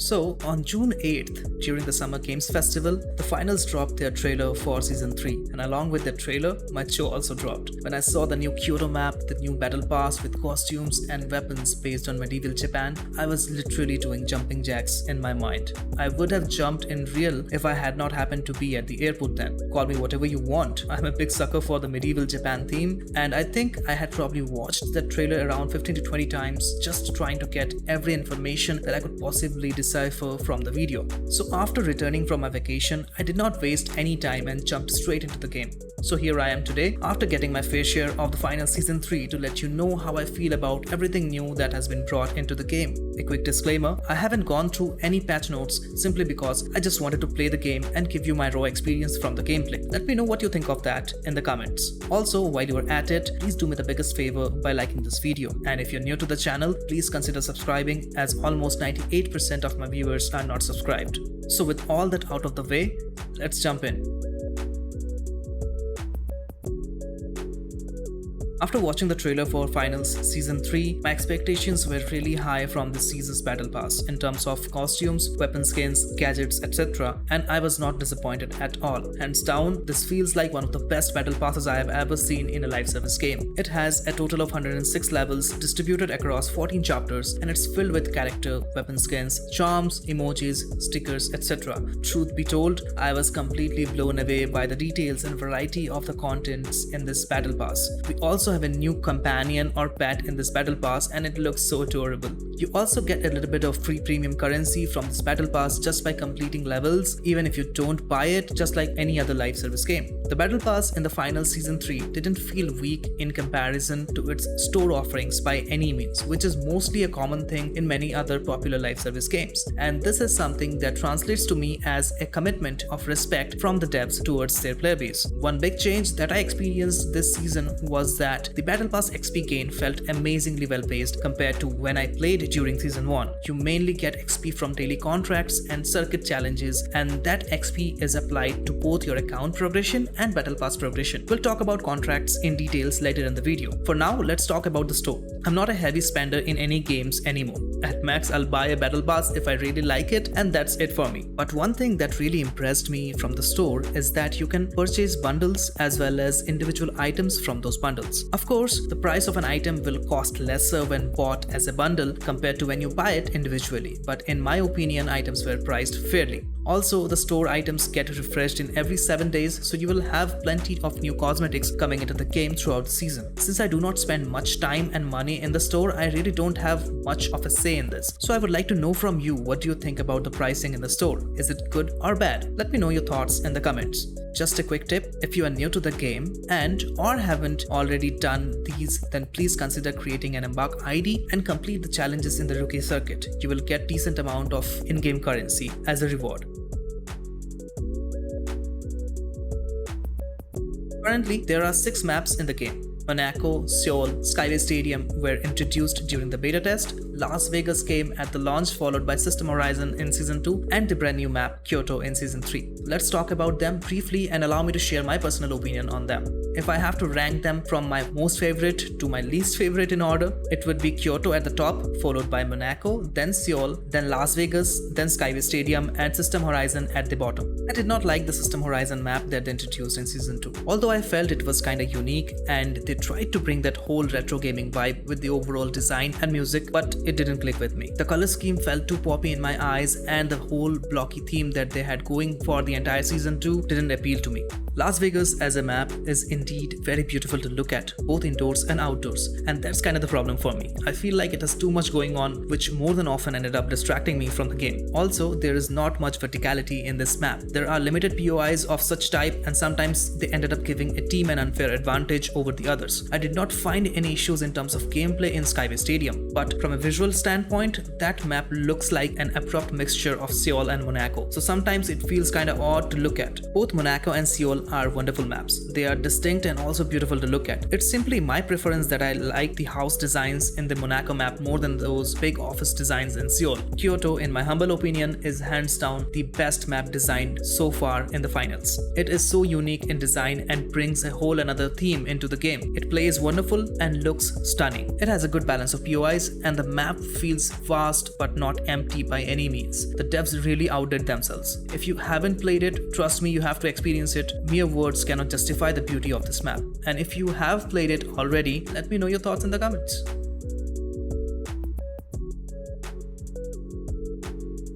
So, on June 8th, during the Summer Games Festival, the finals dropped their trailer for Season 3, and along with the trailer, my jaw also dropped. When I saw the new Kyoto map, the new battle pass with costumes and weapons based on medieval Japan, I was literally doing jumping jacks in my mind. I would have jumped in real if I had not happened to be at the airport then. Call me whatever you want. I'm a big sucker for the medieval Japan theme, and I think I had probably watched that trailer around 15 to 20 times just trying to get every information that I could possibly decipher from the video. So after returning from my vacation, I did not waste any time and jumped straight into the game. So here I am today after getting my fair share of the final Season 3 to let you know how I feel about everything new that has been brought into the game. A quick disclaimer, I haven't gone through any patch notes simply because I just wanted to play the game and give you my raw experience from the gameplay. Let me know what you think of that in the comments. Also, while you are at it, please do me the biggest favor by liking this video. And if you're new to the channel, please consider subscribing as almost 98% of my viewers are not subscribed. So with all that out of the way, let's jump in. After watching the trailer for Finals Season 3, my expectations were really high from this season's Battle Pass in terms of costumes, weapon skins, gadgets, etc. and I was not disappointed at all. Hands down, this feels like one of the best Battle Passes I have ever seen in a live service game. It has a total of 106 levels distributed across 14 chapters and it's filled with character, weapon skins, charms, emojis, stickers, etc. Truth be told, I was completely blown away by the details and variety of the contents in this Battle Pass. We also have a new companion or pet in this battle pass and it looks so adorable. You also get a little bit of free premium currency from this battle pass just by completing levels, even if you don't buy it, just like any other live service game. The battle pass in the final Season 3 didn't feel weak in comparison to its store offerings by any means, which is mostly a common thing in many other popular live service games. And this is something that translates to me as a commitment of respect from the devs towards their player base. One big change that I experienced this season was that the Battle Pass XP gain felt amazingly well paced compared to when I played during Season 1. You mainly get XP from daily contracts and circuit challenges, and that XP is applied to both your account progression and Battle Pass progression. We'll talk about contracts in details later in the video. For now, let's talk about the store. I'm not a heavy spender in any games anymore. At max, I'll buy a Battle Pass if I really like it, and that's it for me. But one thing that really impressed me from the store is that you can purchase bundles as well as individual items from those bundles. Of course, the price of an item will cost lesser when bought as a bundle compared to when you buy it individually, but in my opinion, items were priced fairly. Also, the store items get refreshed in every 7 days, so you will have plenty of new cosmetics coming into the game throughout the season. Since I do not spend much time and money in the store, I really don't have much of a say in this. So I would like to know from you, what do you think about the pricing in the store? Is it good or bad? Let me know your thoughts in the comments. Just a quick tip, if you are new to the game and or haven't already done these, then please consider creating an Embark ID and complete the challenges in the rookie circuit. You will get decent amount of in-game currency as a reward. Currently, there are 6 maps in the game. Monaco, Seoul, Skyway Stadium were introduced during the beta test, Las Vegas came at the launch followed by System Horizon in Season 2 and the brand new map Kyoto in Season 3. Let's talk about them briefly and allow me to share my personal opinion on them. If I have to rank them from my most favorite to my least favorite in order, it would be Kyoto at the top, followed by Monaco, then Seoul, then Las Vegas, then Skyway Stadium and System Horizon at the bottom. I did not like the System Horizon map that they introduced in Season 2, although I felt it was kinda unique and they tried to bring that whole retro gaming vibe with the overall design and music, but it didn't click with me. The color scheme felt too poppy in my eyes and the whole blocky theme that they had going for the entire Season 2 didn't appeal to me. Las Vegas as a map is indeed very beautiful to look at, both indoors and outdoors, and that's kind of the problem for me. I feel like it has too much going on, which more than often ended up distracting me from the game. Also, there is not much verticality in this map. There are limited POIs of such type and sometimes they ended up giving a team an unfair advantage over the others. I did not find any issues in terms of gameplay in Skyway Stadium, but from a visual standpoint, that map looks like an abrupt mixture of Seoul and Monaco, so sometimes it feels kinda odd to look at. Both Monaco and Seoul Peripheral are wonderful maps. They are distinct and also beautiful to look at. It's simply my preference that I like the house designs in the Monaco map more than those big office designs in Seoul. Kyoto, in my humble opinion, is hands down the best map designed so far in the finals. It is so unique in design and brings a whole another theme into the game. It plays wonderful and looks stunning. It has a good balance of POIs and the map feels vast but not empty by any means. The devs really outdid themselves. If you haven't played it, trust me, you have to experience it. Mere words cannot justify the beauty of this map. And if you have played it already, let me know your thoughts in the comments.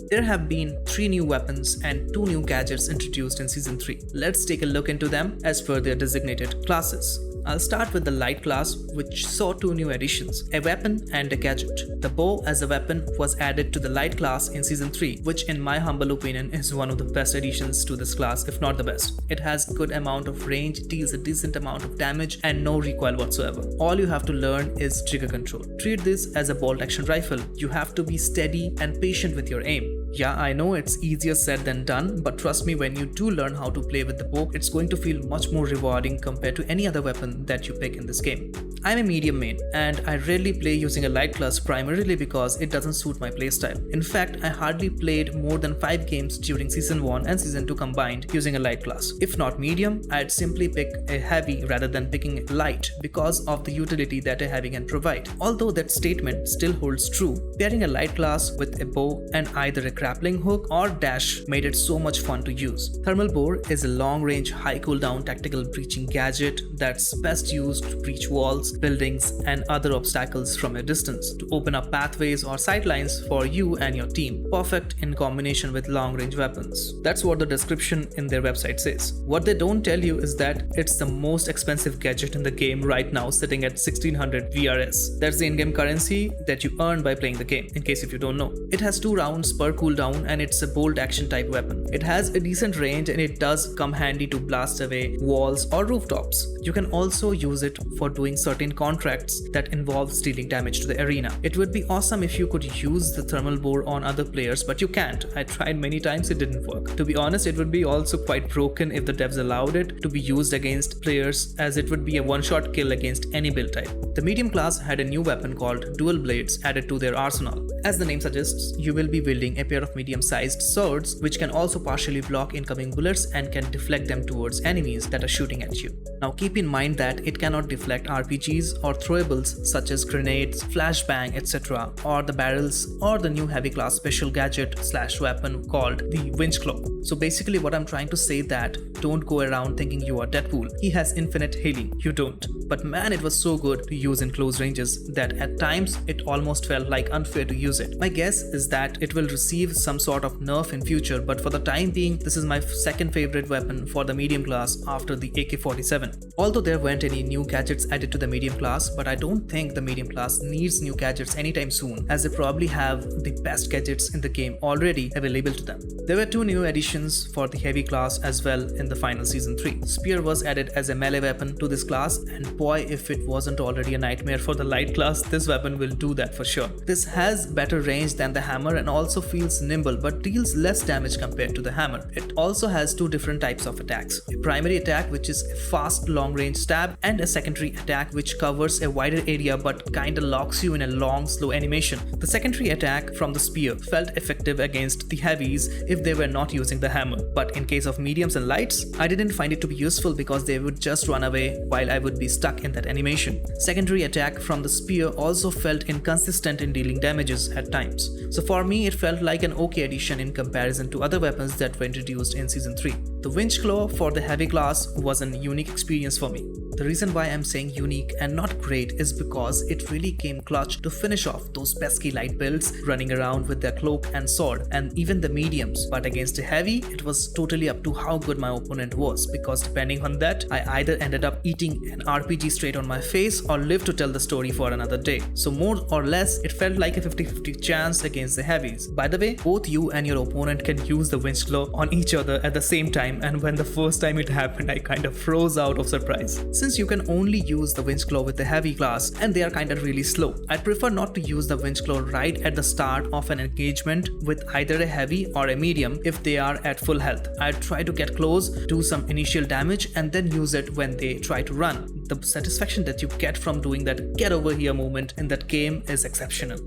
There have been 3 new weapons and 2 new gadgets introduced in Season 3. Let's take a look into them as per their designated classes. I'll start with the light class, which saw 2 new additions, a weapon and a gadget. The bow as a weapon was added to the light class in Season 3, which in my humble opinion is one of the best additions to this class, if not the best. It has good amount of range, deals a decent amount of damage and no recoil whatsoever. All you have to learn is trigger control. Treat this as a bolt action rifle. You have to be steady and patient with your aim. Yeah, I know it's easier said than done, but trust me, when you do learn how to play with the bow, it's going to feel much more rewarding compared to any other weapon that you pick in this game. I'm a medium main, and I rarely play using a light class primarily because it doesn't suit my playstyle. In fact, I hardly played more than 5 games during Season 1 and Season 2 combined using a light class. If not medium, I'd simply pick a heavy rather than picking light because of the utility that a heavy can provide. Although that statement still holds true, pairing a light class with a bow and either a grappling hook or dash made it so much fun to use. Thermal bore is a long-range, high cooldown tactical breaching gadget that's best used to breach walls, buildings, and other obstacles from a distance to open up pathways or sidelines for you and your team. Perfect in combination with long-range weapons. That's what the description in their website says. What they don't tell you is that it's the most expensive gadget in the game right now, sitting at 1600 VRS. That's the in-game currency that you earn by playing the game, in case if you don't know. It has 2 rounds per cooldown and it's a bolt action type weapon. It has a decent range and it does come handy to blast away walls or rooftops. You can also use it for doing certain contracts that involve dealing damage to the arena. It would be awesome if you could use the thermal bore on other players, but you can't. I tried many times, it didn't work. To be honest, it would be also quite broken if the devs allowed it to be used against players, as it would be a one-shot kill against any build type. The medium class had a new weapon called dual blades added to their arsenal. As the name suggests, you will be wielding a pair of medium-sized swords which can also partially block incoming bullets and can deflect them towards enemies that are shooting at you. Now keep in mind that it cannot deflect RPGs or throwables such as grenades, flashbang, etc., or the barrels, or the new heavy class special gadget / weapon called the winch claw. So basically what I'm trying to say that don't go around thinking you are Deadpool. He has infinite healing. You don't. But man, it was so good to use in close ranges that at times it almost felt like unfair to use it. My guess is that it will receive some sort of nerf in future, but for the time being, this is my second favorite weapon for the medium class after the AK-47. Although there weren't any new gadgets added to the medium class, but I don't think the medium class needs new gadgets anytime soon, as they probably have the best gadgets in the game already available to them. There were 2 new additions for the heavy class as well in the final Season 3. Spear was added as a melee weapon to this class, and boy, if it wasn't already a nightmare for the light class, this weapon will do that for sure. This has better range than the hammer and also feels nimble but deals less damage compared to the hammer. It also has 2 different types of attacks. A primary attack, which is a fast long-range stab, and a secondary attack which covers a wider area but kinda locks you in a long slow animation. The secondary attack from the spear felt effective against the heavies if they were not using the hammer, but in case of mediums and lights, I didn't find it to be useful because they would just run away while I would be stuck in that animation. Secondary attack from the spear also felt inconsistent in dealing damages at times. So for me, it felt like an okay addition in comparison to other weapons that were introduced in Season 3. The winch claw for the heavy class was a unique experience for me. The reason why I'm saying unique and not great is because it really came clutch to finish off those pesky light builds running around with their cloak and sword, and even the mediums. But against a heavy, it was totally up to how good my opponent was, because depending on that, I either ended up eating an RPG straight on my face or lived to tell the story for another day. So more or less, it felt like a 50-50 chance against the heavies. By the way, both you and your opponent can use the winch claw on each other at the same time, and when the first time it happened, I kind of froze out of surprise. since you can only use the winch claw with the heavy class and they are kinda really slow. I'd prefer not to use the winch claw right at the start of an engagement with either a heavy or a medium if they are at full health. I'd try to get close, do some initial damage and then use it when they try to run. The satisfaction that you get from doing that get over here moment in that game is exceptional.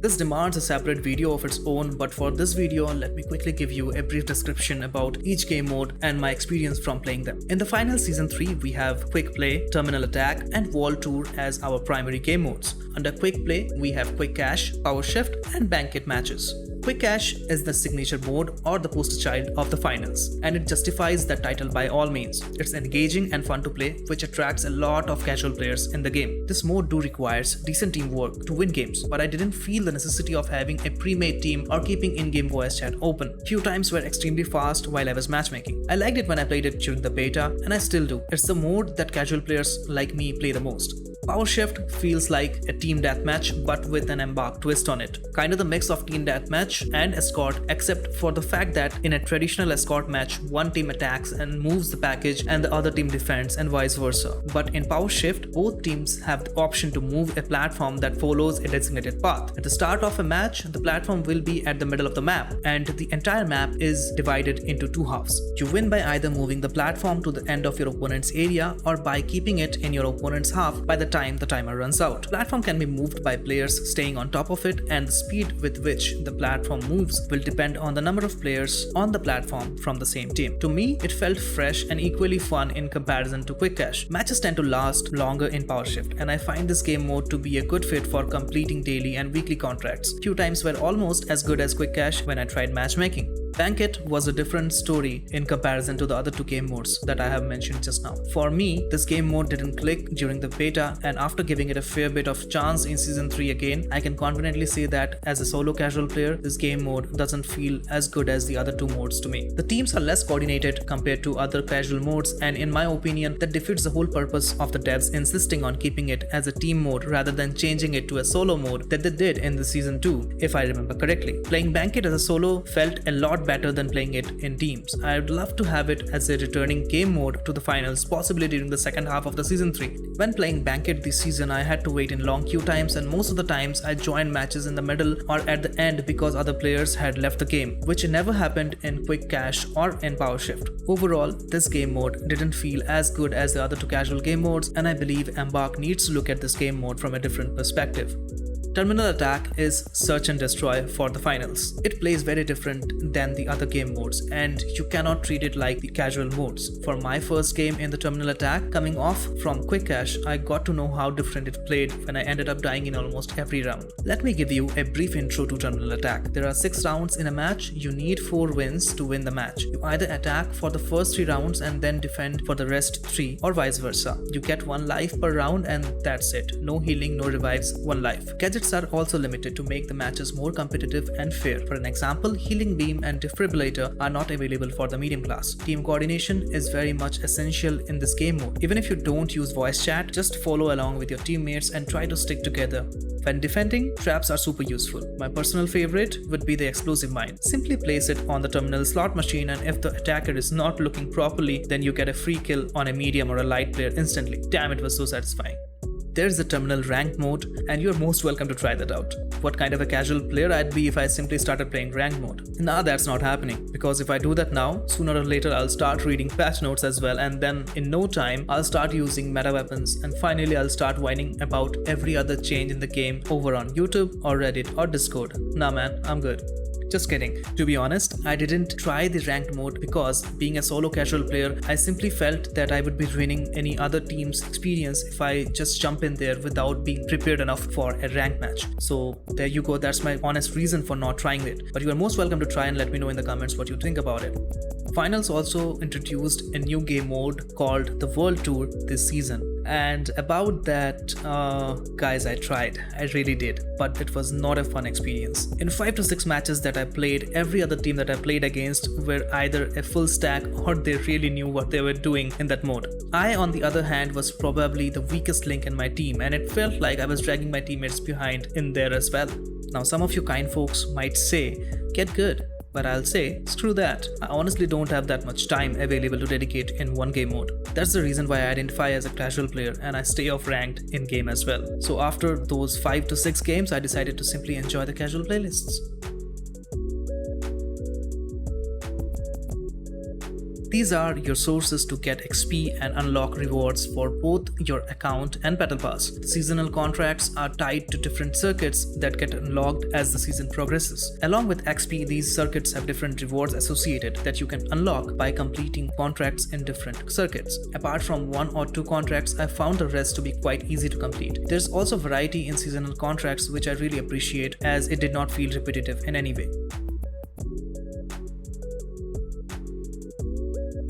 This demands a separate video of its own, but for this video, let me quickly give you a brief description about each game mode and my experience from playing them. In the final Season 3, we have Quick Play, Terminal Attack and Wall Tour as our primary game modes. Under Quick Play, we have Quick Cash, Power Shift and Banquet matches. Quick Cash is the signature mode or the poster child of the finals, and it justifies that title by all means. It's engaging and fun to play, which attracts a lot of casual players in the game. This mode requires decent teamwork to win games, but I didn't feel the necessity of having a pre-made team or keeping in-game voice chat open. Few times were extremely fast while I was matchmaking. I liked it when I played it during the beta, and I still do. It's the mode that casual players like me play the most. Power Shift feels like a team deathmatch but with an embark twist on it. Kind of the mix of team deathmatch and escort, except for the fact that in a traditional escort match, one team attacks and moves the package and the other team defends and vice versa. But in Power Shift, both teams have the option to move a platform that follows a designated path. At the start of a match, the platform will be at the middle of the map and the entire map is divided into two halves. You win by either moving the platform to the end of your opponent's area or by keeping it in your opponent's half by the time the timer runs out. The platform can be moved by players staying on top of it, and the speed with which the platform moves will depend on the number of players on the platform from the same team. To me, it felt fresh and equally fun in comparison to Quick Cash. Matches tend to last longer in Power Shift, and I find this game mode to be a good fit for completing daily and weekly contracts. Few times were almost as good as Quick Cash when I tried matchmaking. Banquet was a different story in comparison to the other two game modes that I have mentioned just now. For me, this game mode didn't click during the beta, and after giving it a fair bit of chance in Season 3 again, I can confidently say that as a solo casual player, this game mode doesn't feel as good as the other two modes to me. The teams are less coordinated compared to other casual modes, and in my opinion, that defeats the whole purpose of the devs insisting on keeping it as a team mode rather than changing it to a solo mode that they did in the Season 2, if I remember correctly. Playing Banquet as a solo felt a lot better than playing it in teams. I would love to have it as a returning game mode to the finals, possibly during the second half of the Season 3. When playing Banquet this season, I had to wait in long queue times, and most of the times I joined matches in the middle or at the end because other players had left the game, which never happened in Quick Cash or in Power Shift. Overall, this game mode didn't feel as good as the other two casual game modes, and I believe Embark needs to look at this game mode from a different perspective. Terminal Attack is search and destroy for the finals. It plays very different than the other game modes, and you cannot treat it like the casual modes. For my first game in the Terminal Attack, coming off from Quick Cash, I got to know how different it played when I ended up dying in almost every round. Let me give you a brief intro to Terminal Attack. There are 6 rounds in a match. You need 4 wins to win the match. You either attack for the first 3 rounds and then defend for the rest 3, or vice versa. You get 1 life per round and that's it. No healing, no revives, 1 life. Gadgets are also limited to make the matches more competitive and fair. For an example, Healing Beam and Defibrillator are not available for the medium class. Team coordination is very much essential in this game mode. Even if you don't use voice chat, just follow along with your teammates and try to stick together. When defending, traps are super useful. My personal favorite would be the Explosive Mine. Simply place it on the terminal slot machine, and if the attacker is not looking properly, then you get a free kill on a medium or a light player instantly. Damn, it was so satisfying. There's the terminal ranked mode, and you're most welcome to try that out. What kind of a casual player I'd be if I simply started playing ranked mode? Nah, that's not happening, because if I do that now, sooner or later I'll start reading patch notes as well, and then in no time I'll start using meta weapons, and finally I'll start whining about every other change in the game over on YouTube or Reddit or Discord. Nah man, I'm good. Just kidding. To be honest, I didn't try the ranked mode because, being a solo casual player, I simply felt that I would be ruining any other team's experience if I just jump in there without being prepared enough for a ranked match. So there you go, that's my honest reason for not trying it. But you are most welcome to try and let me know in the comments what you think about it. Finals also introduced a new game mode called the World Tour this season. And about that, guys, I tried. I really did. But it was not a fun experience. In 5 to 6 matches that I played, every other team that I played against were either a full stack or they really knew what they were doing in that mode. I, on the other hand, was probably the weakest link in my team, and it felt like I was dragging my teammates behind in there as well. Now, some of you kind folks might say, get good. But I'll say, screw that. I honestly don't have that much time available to dedicate in one game mode. That's the reason why I identify as a casual player and I stay off ranked in game as well. So after those 5 to 6 games, I decided to simply enjoy the casual playlists. These are your sources to get XP and unlock rewards for both your account and Battle Pass. The seasonal contracts are tied to different circuits that get unlocked as the season progresses. Along with XP, these circuits have different rewards associated that you can unlock by completing contracts in different circuits. Apart from 1 or 2 contracts, I found the rest to be quite easy to complete. There's also variety in seasonal contracts, which I really appreciate as it did not feel repetitive in any way.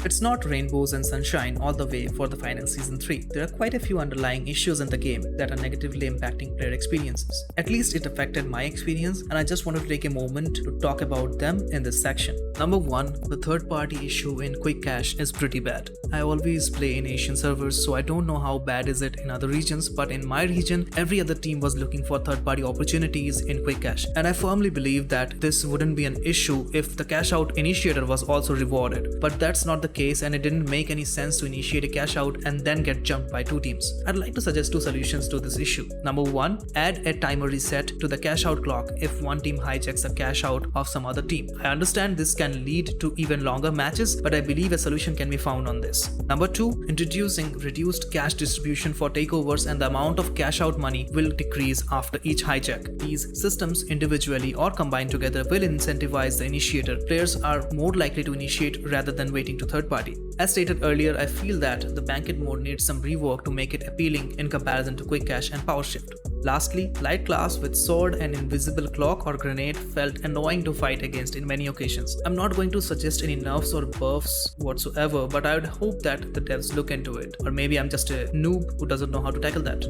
It's not rainbows and sunshine all the way for the final Season 3. There are quite a few underlying issues in the game that are negatively impacting player experiences. At least it affected my experience, and I just wanted to take a moment to talk about them in this section. Number 1, the third-party issue in Quick Cache is pretty bad. I always play in Asian servers, so I don't know how bad is it in other regions, but in my region, every other team was looking for third-party opportunities in Quick Cache, and I firmly believe that this wouldn't be an issue if the cash out initiator was also rewarded. But that's not the case, and it didn't make any sense to initiate a cash out and then get jumped by 2 teams. I'd like to suggest 2 solutions to this issue. Number 1, add a timer reset to the cash out clock if one team hijacks the cash out of some other team. I understand this can lead to even longer matches, but I believe a solution can be found on this. Number 2, introducing reduced cash distribution for takeovers, and the amount of cash out money will decrease after each hijack. These systems individually or combined together will incentivize the initiator. Players are more likely to initiate rather than waiting to third party. As stated earlier, I feel that the banquet mode needs some rework to make it appealing in comparison to Quick Cache and Power Shift. Lastly, light class with sword and invisible clock or grenade felt annoying to fight against in many occasions. I'm not going to suggest any nerfs or buffs whatsoever, but I would hope that the devs look into it. Or maybe I'm just a noob who doesn't know how to tackle that.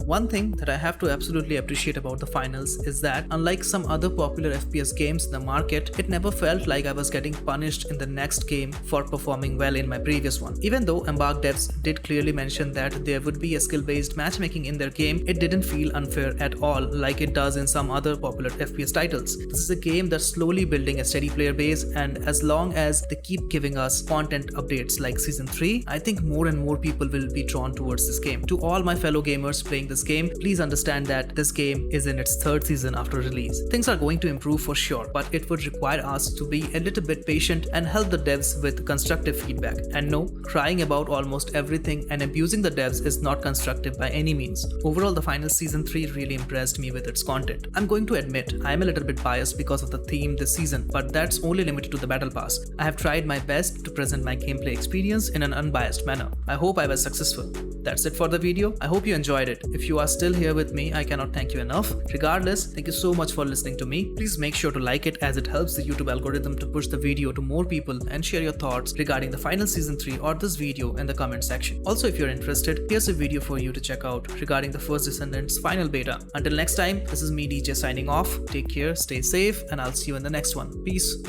One thing that I have to absolutely appreciate about the finals is that, unlike some other popular FPS games in the market, it never felt like I was getting punished in the next game for performing well in my previous one. Even though Embark devs did clearly mention that there would be a skill-based matchmaking in their game, it didn't feel unfair at all like it does in some other popular FPS titles. This is a game that's slowly building a steady player base, and as long as they keep giving us content updates like Season 3, I think more and more people will be drawn towards this game. To all my fellow gamers playing this game, please understand that this game is in its 3rd season after release. Things are going to improve for sure, but it would require us to be a little bit patient and help the devs with constructive feedback. And no, crying about almost everything and abusing the devs is not constructive by any means. Overall, the final Season 3 really impressed me with its content. I'm going to admit, I am a little bit biased because of the theme this season, but that's only limited to the Battle Pass. I have tried my best to present my gameplay experience in an unbiased manner. I hope I was successful. That's it for the video. I hope you enjoyed it. If you are still here with me, I cannot thank you enough. Regardless, thank you so much for listening to me. Please make sure to like it as it helps the YouTube algorithm to push the video to more people, and share your thoughts regarding the final Season 3 or this video in the comment section. Also, if you're interested, here's a video for you to check out regarding the First Descendants final beta. Until next time, this is me DJ signing off. Take care, stay safe, and I'll see you in the next one. Peace.